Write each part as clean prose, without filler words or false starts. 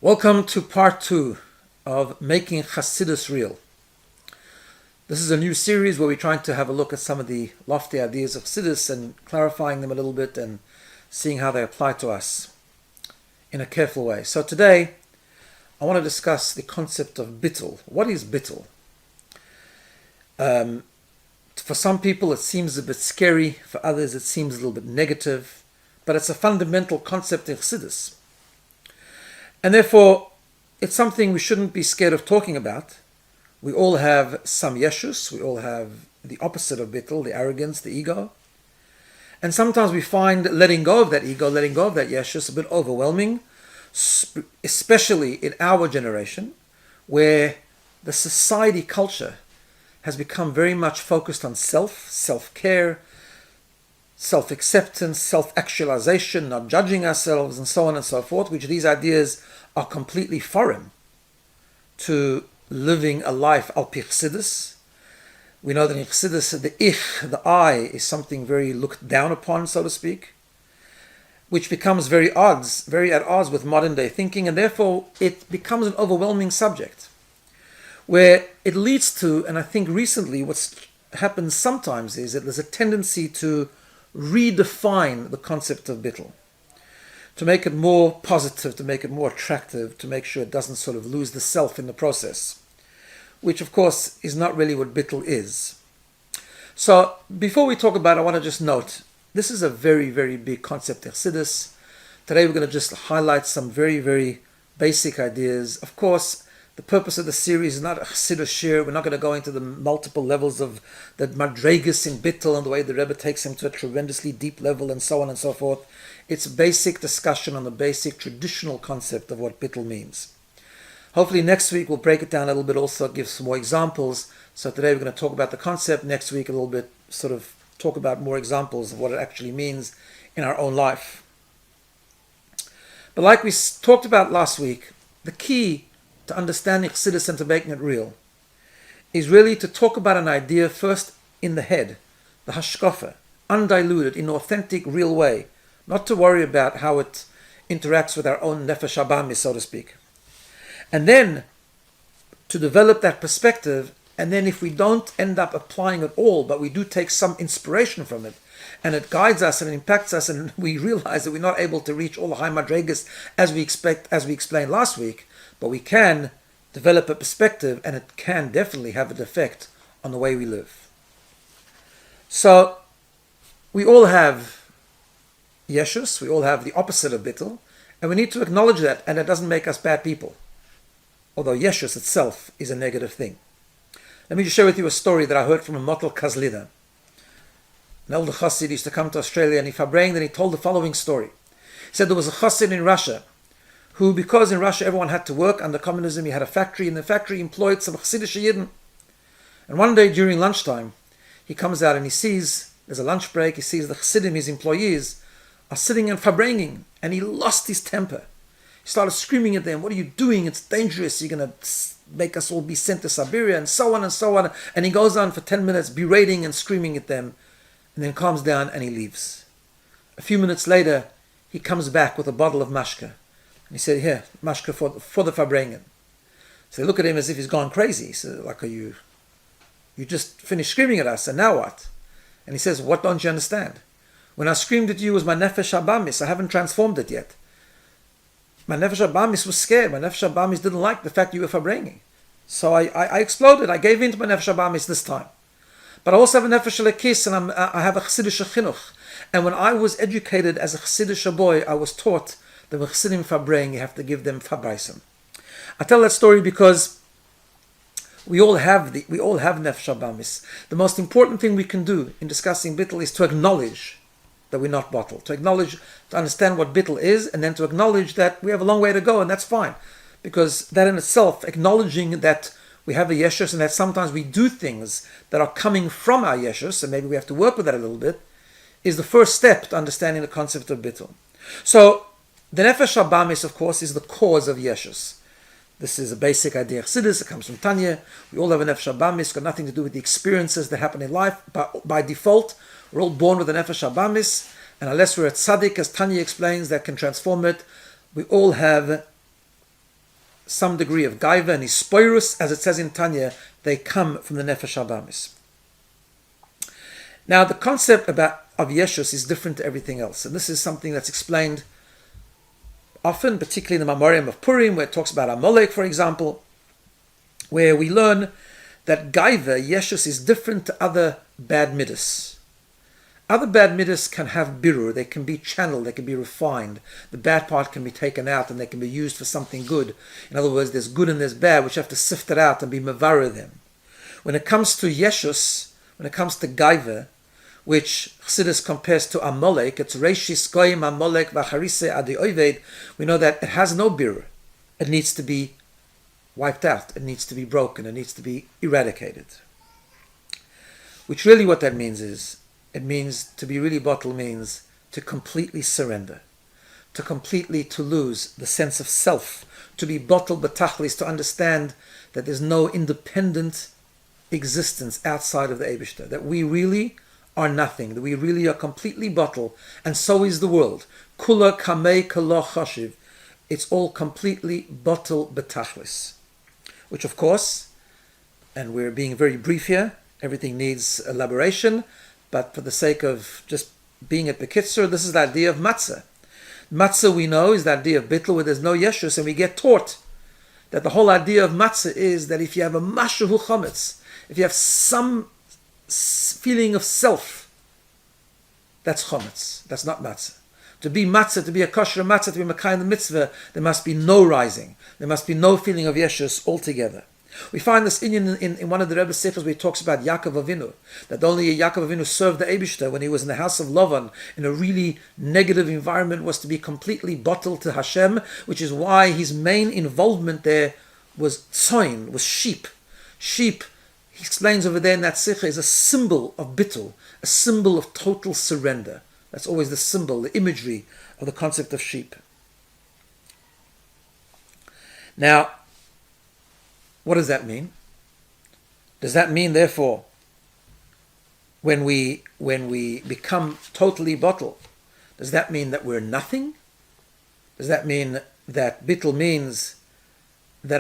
Welcome to part 2 of Making Chassidus Real. This is a new series where we're trying to have a look at some of the lofty ideas of Chassidus and clarifying them a little bit and seeing how they apply to us in a careful way. So today, I want to discuss the concept of Bittul. What is Bittul? For some people it seems a bit scary, for others it seems a little bit negative, but it's a fundamental concept in Chassidus. And therefore, it's something we shouldn't be scared of talking about. We all have some yeshus, we all have the opposite of Bittul, the arrogance, the ego. And sometimes we find letting go of that ego, letting go of that yeshus a bit overwhelming, especially in our generation, where the society culture has become very much focused on self-care, self-acceptance, self-actualization, not judging ourselves, and so on and so forth, which these ideas are completely foreign to living a life al pi Chassidus. We know that in Chassidus, the ich, the I, is something very looked down upon, so to speak, which becomes very at odds with modern day thinking, and therefore it becomes an overwhelming subject, where it leads to, and I think recently what's happened sometimes is that there's a tendency to redefine the concept of Bittul, to make it more positive, to make it more attractive, to make sure it doesn't sort of lose the self in the process, which of course is not really what Bittul is. So before we talk about it, I want to just note, this is a very, very big concept in Chassidus. Today we're going to just highlight some very, very basic ideas. Of course, the purpose of the series is not a Chassidus shir. We're not going to go into the multiple levels of the madregas in Bittul and the way the Rebbe takes him to a tremendously deep level and so on and so forth. It's basic discussion on the basic traditional concept of what Bittul means. Hopefully next week we'll break it down a little bit, also give some more examples. So today we're going to talk about the concept. Next week a little bit sort of talk about more examples of what it actually means in our own life. But like we talked about last week, the key to understanding Chassidus and to making it real is really to talk about an idea first in the head, the hashkafa, undiluted, in an authentic, real way, not to worry about how it interacts with our own nefesh habamis, so to speak. And then to develop that perspective, and then if we don't end up applying it all, but we do take some inspiration from it, and it guides us and it impacts us, and we realize that we're not able to reach all the high madregas as we explained last week, but we can develop a perspective, and it can definitely have an effect on the way we live. So we all have yeshus, we all have the opposite of Bittul, and we need to acknowledge that, and it doesn't make us bad people, although yeshus itself is a negative thing. Let me just share with you a story that I heard from a Motel Kazlida. An elder chassid used to come to Australia, and then he told the following story. He said there was a chassid in Russia who, because in Russia everyone had to work under communism, he had a factory, and the factory employed some Chassidish Yidden. And one day during lunchtime, he comes out and he sees, there's a lunch break, he sees the Chassidim, his employees, are sitting and farbringing, and he lost his temper. He started screaming at them, "What are you doing? It's dangerous, you're going to make us all be sent to Siberia," and so on and so on. And he goes on for 10 minutes berating and screaming at them, and then calms down and he leaves. A few minutes later, he comes back with a bottle of mashka. And he said, "Here, mashka for the farbringen." So they look at him as if he's gone crazy. He said, "Like, you just finished screaming at us, and now what?" And he says, "What don't you understand? When I screamed at you, it was my nefesh habamis. I haven't transformed it yet. My nefesh habamis was scared. My nefesh habamis didn't like the fact you were farbringing. So I exploded. I gave in to my nefesh habamis this time. But I also have a nefesh lekis, and I have a chassidish chinuch. And when I was educated as a chassidish boy, I was taught that when chassidim farbring, you have to give them fabraisam." I tell that story because we all have nefesh habamis. The most important thing we can do in discussing Bittul is to acknowledge that we're not bottled, to understand what Bittul is, and then to acknowledge that we have a long way to go, and that's fine. Because that in itself, acknowledging that we have a yeshus and that sometimes we do things that are coming from our yeshus, and maybe we have to work with that a little bit, is the first step to understanding the concept of Bittul. So the nefesh habamis, of course, is the cause of yeshus. This is a basic idea of Chassidus. It comes from Tanya. We all have a nefesh habamis. It's got nothing to do with the experiences that happen in life. But by default, we're all born with a nefesh habamis, and unless we're a tzaddik, as Tanya explains, that can transform it, we all have some degree of gaiva and ispoirus, as it says in Tanya, they come from the nefesh abamis. Now, the concept of Yeshus is different to everything else, and this is something that's explained often, particularly in the Mamorim of Purim, where it talks about Amalek, for example, where we learn that gaiva, Yeshus, is different to other bad midas. Other bad midas can have birur, they can be channeled, they can be refined. The bad part can be taken out and they can be used for something good. In other words, there's good and there's bad, which you have to sift it out and be mavara them. When it comes to Yeshus, when it comes to gaiva, which Chassidus compares to Amalek, it's Reishis Goyim Amalek Vacharise Adi Oived, we know that it has no birur. It needs to be wiped out, it needs to be broken, it needs to be eradicated. Which really what that means is, it means to be really bottle means to completely surrender, to lose the sense of self, to be bottle betachlis, to understand that there's no independent existence outside of the Eibishter, that we really are nothing, that we really are completely bottle, and so is the world. Kula kamei kala chashiv. It's all completely bottle betachlis. Which of course, and we're being very brief here, everything needs elaboration, but for the sake of just being at the Kitzur, this is the idea of matzah. Matzah, we know, is the idea of Bittul, where there's no Yeshus, and we get taught that the whole idea of matzah is that if you have a mashahu chametz, if you have some feeling of self, that's chametz, that's not matzah. To be matzah, to be a kosher matzah, to be makayim the mitzvah, there must be no rising, there must be no feeling of Yeshus altogether. We find this in one of the Rebbe's Sefers where he talks about Yaakov Avinu, that only Yaakov Avinu served the Eibishter when he was in the house of Lavan in a really negative environment, was to be completely bottled to Hashem, which is why his main involvement there was tzoin, was sheep. Sheep, he explains over there in that Sikha, is a symbol of Bitul, a symbol of total surrender. That's always the symbol, the imagery of the concept of sheep. Now, what does that mean? Does that mean, therefore, when we become totally bottled, does that mean that we're nothing? Does that mean that Bittul means that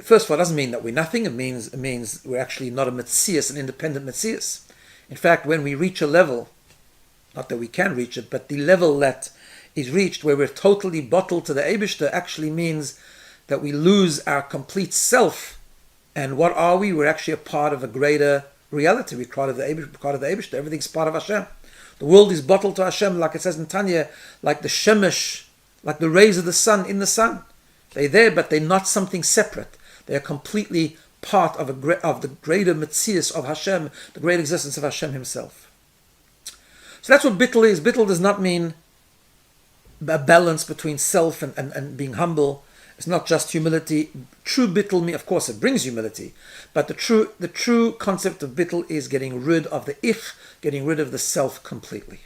first of all, it doesn't mean that we're nothing. It means we're actually not a metzias, an independent metzias. In fact, when we reach a level, not that we can reach it, but the level that is reached where we're totally bottled to the Eibishter actually means that we lose our complete self. And what are we? We're actually a part of a greater reality. We're part of the Eibishter. Everything's part of Hashem. The world is bottled to Hashem, like it says in Tanya, like the shemesh, like the rays of the sun in the sun. They're there, but they're not something separate. They are completely part of the greater metzias of Hashem, the great existence of Hashem Himself. So that's what Bittul is. Bittul does not mean a balance between self and being humble. It's not just humility. True Bittul, of course, it brings humility, but the true concept of Bittul is getting rid of the ich, getting rid of the self completely.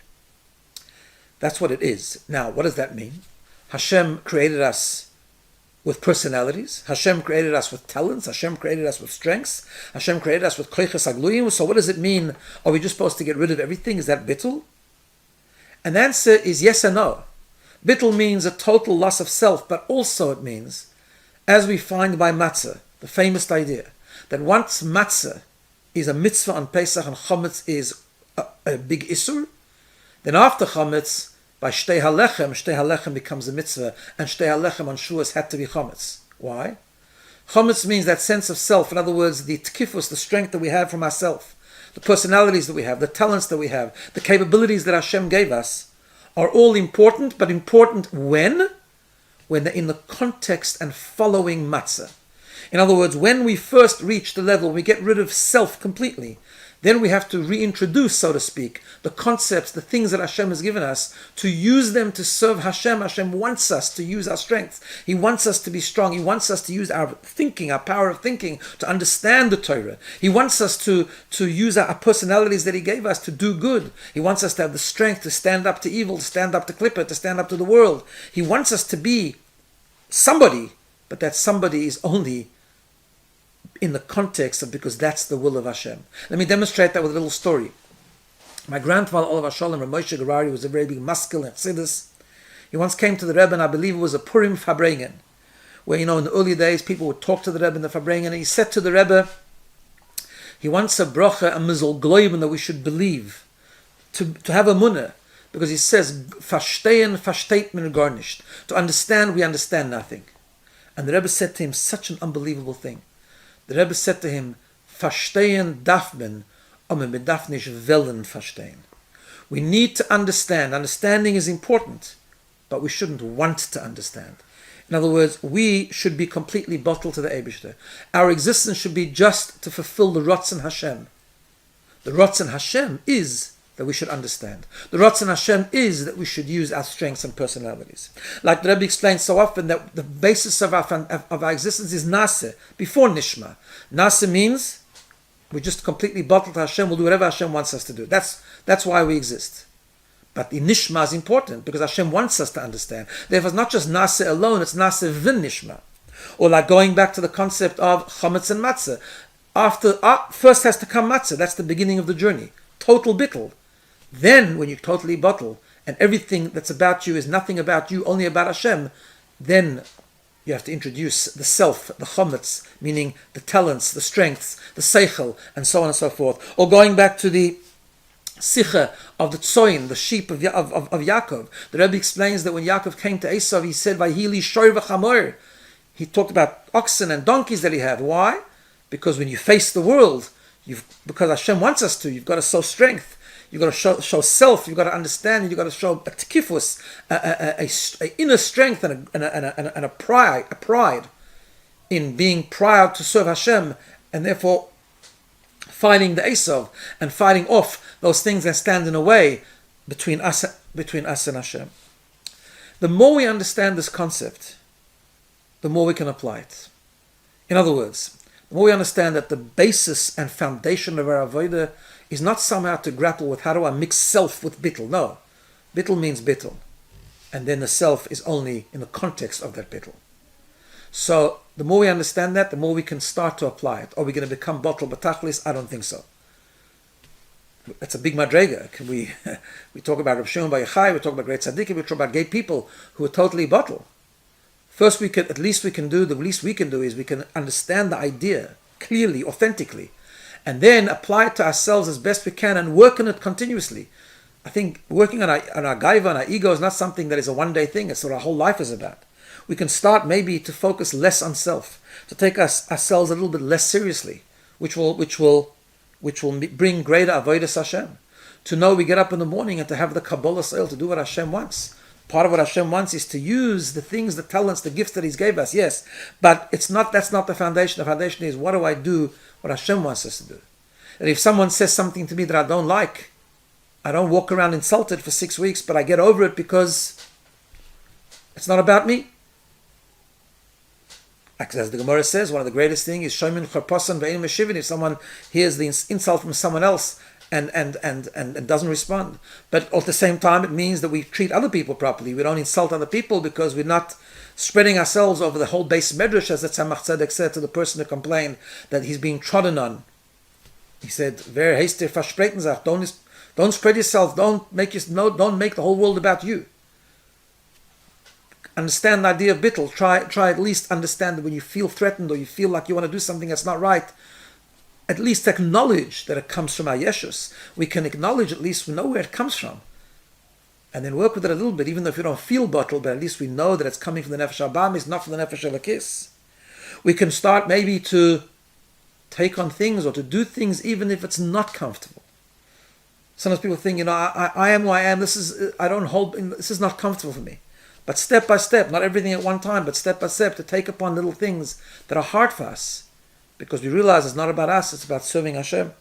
That's what it is. Now, what does that mean? Hashem created us with personalities. Hashem created us with talents. Hashem created us with strengths. Hashem created us with koiches hagluyim. So what does it mean? Are we just supposed to get rid of everything? Is that Bittul? And the answer is yes and no. Bittul means a total loss of self, but also it means, as we find by matzah, the famous idea, that once matzah is a mitzvah on Pesach and chametz is a big isur, then after chametz, by shtei halechem becomes a mitzvah, and shtei halechem on Shuas had to be chametz. Why? Chametz means that sense of self, in other words, the tkifus, the strength that we have from ourselves, the personalities that we have, the talents that we have, the capabilities that Hashem gave us, are all important, but important when they're in the context and following matzah. In other words, when we first reach the level, we get rid of self completely, then we have to reintroduce, so to speak, the concepts, the things that Hashem has given us, to use them to serve Hashem. Hashem wants us to use our strengths. He wants us to be strong. He wants us to use our thinking, our power of thinking, to understand the Torah. He wants us to use our personalities that He gave us to do good. He wants us to have the strength to stand up to evil, to stand up to Klippa, to stand up to the world. He wants us to be somebody, but that somebody is only in the context of, because that's the will of Hashem. Let me demonstrate that with a little story. My grandfather, Olav Shalom, Rabbi Gourarie, was a very big maskil in Chassidus. He once came to the Rebbe, and I believe it was a Purim Fabrengen, where, in the early days, people would talk to the Rebbe in the Farbrengen, and he said to the Rebbe, he wants a bracha, a mizal gloiben, that we should believe, to have a munah, because he says, verstehen, versteht man gar nicht. To understand, we understand nothing. And the Rebbe said to him such an unbelievable thing. The Rebbe said to him, verstehen darf man, aber man darf nicht wollen verstehen. We need to understand. Understanding is important, but we shouldn't want to understand. In other words, we should be completely bottled to the Eibishter. Our existence should be just to fulfill the Ratzon Hashem. The Ratzon Hashem is that we should understand. The Ratzon Hashem is that we should use our strengths and personalities. Like the Rebbe explains so often, that the basis of our existence is Naseh, before Nishma. Naseh means we're just completely bottled to Hashem. We'll do whatever Hashem wants us to do. That's why we exist. But the Nishma is important, because Hashem wants us to understand. Therefore, it's not just Naseh alone, it's Naseh v'in Nishma. Or like going back to the concept of Chametz and Matzah. First has to come Matzah. That's the beginning of the journey. Total Bittul. Then, when you totally bottle, and everything that's about you is nothing about you, only about Hashem, then you have to introduce the self, the chometz, meaning the talents, the strengths, the seichel, and so on and so forth. Or going back to the sicha of the tzoin, the sheep of Yaakov. The Rebbe explains that when Yaakov came to Esav, he said, "Vayhili shor v'chamor." He talked about oxen and donkeys that he had. Why? Because when you face the world, because Hashem wants us to, you've got to show strength. You've got to show self. You've got to understand. You've got to show a tkifus, a inner strength and a pride in being proud to serve Hashem, and therefore fighting the Esav and fighting off those things that stand in the way between us and Hashem. The more we understand this concept, the more we can apply it. In other words, the more we understand that the basis and foundation of our avodah is not somehow to grapple with how do I mix self with bittul. No. Bittul means bittul. And then the self is only in the context of that bittul. So the more we understand that, the more we can start to apply it. Are we going to become bottle batachlis? I don't think so. That's a big madrega. We talk about Rav Shimon Bar Yochai, we talk about great tzaddikim, we talk about gay people who are totally bottle. First, the least we can do is we can understand the idea clearly, authentically, and then apply it to ourselves as best we can and work on it continuously. I think working on our gaiva and our ego is not something that is a one-day thing. It's what our whole life is about. We can start maybe to focus less on self, to take ourselves a little bit less seriously, which will bring greater avodas Hashem. To know we get up in the morning and to have the Kabbalah soil to do what Hashem wants. Part of what Hashem wants is to use the things, the talents, the gifts that He's gave us, yes. But that's not the foundation. The foundation is, what do I do what Hashem wants us to do? And if someone says something to me that I don't like, I don't walk around insulted for 6 weeks, but I get over it because it's not about me. As the Gemara says, one of the greatest things is shomin charpasan ve'ein meshivin. If someone hears the insult from someone else and doesn't respond, but at the same time, it means that we treat other people properly. We don't insult other people because we're not spreading ourselves over the whole base medrash, as the Tzemach Tzedek said to the person who complained that he's being trodden on. He said, "Wer heißt dir versprechen sagt? Don't spread yourself. Don't make the whole world about you." Understand the idea of bittul. Try at least understand that when you feel threatened or you feel like you want to do something that's not right, at least acknowledge that it comes from our yeshus. We can acknowledge, at least we know where it comes from, and then work with it a little bit, even though if you don't feel bottled, but at least we know that it's coming from the nefesh habamis, not from the nefesh elokis. We can start maybe to take on things or to do things even if it's not comfortable. Sometimes people think, I am who I am. This is not comfortable for me. But step by step, not everything at one time, but step by step, to take upon little things that are hard for us, because we realize it's not about us; it's about serving Hashem.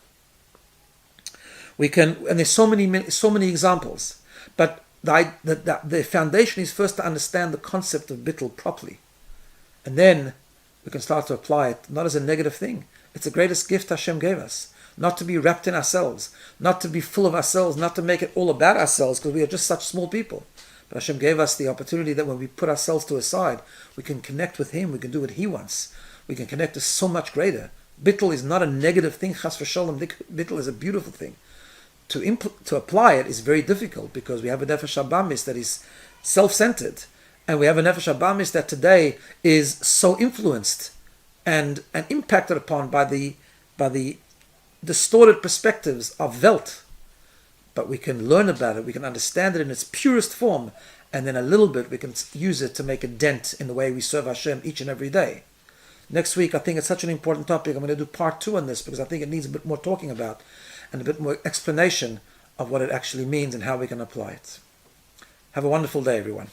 And there's so many examples, but the foundation is first to understand the concept of bittul properly, and then we can start to apply it not as a negative thing. It's the greatest gift Hashem gave us. Not to be wrapped in ourselves, not to be full of ourselves, not to make it all about ourselves, because we are just such small people. But Hashem gave us the opportunity that when we put ourselves to a side, we can connect with Him, we can do what He wants. We can connect to so much greater. Bittul is not a negative thing, chas v'sholem. Bittul is a beautiful thing. To apply it is very difficult, because we have a nefesh habamis that is self-centered, And we have a Nefesh Abamis that today is so influenced and impacted upon by the distorted perspectives of Welt. But we can learn about it, we can understand it in its purest form, and then a little bit we can use it to make a dent in the way we serve Hashem each and every day. Next week, I think it's such an important topic. I'm going to do part 2 on this because I think it needs a bit more talking about and a bit more explanation of what it actually means and how we can apply it. Have a wonderful day, everyone.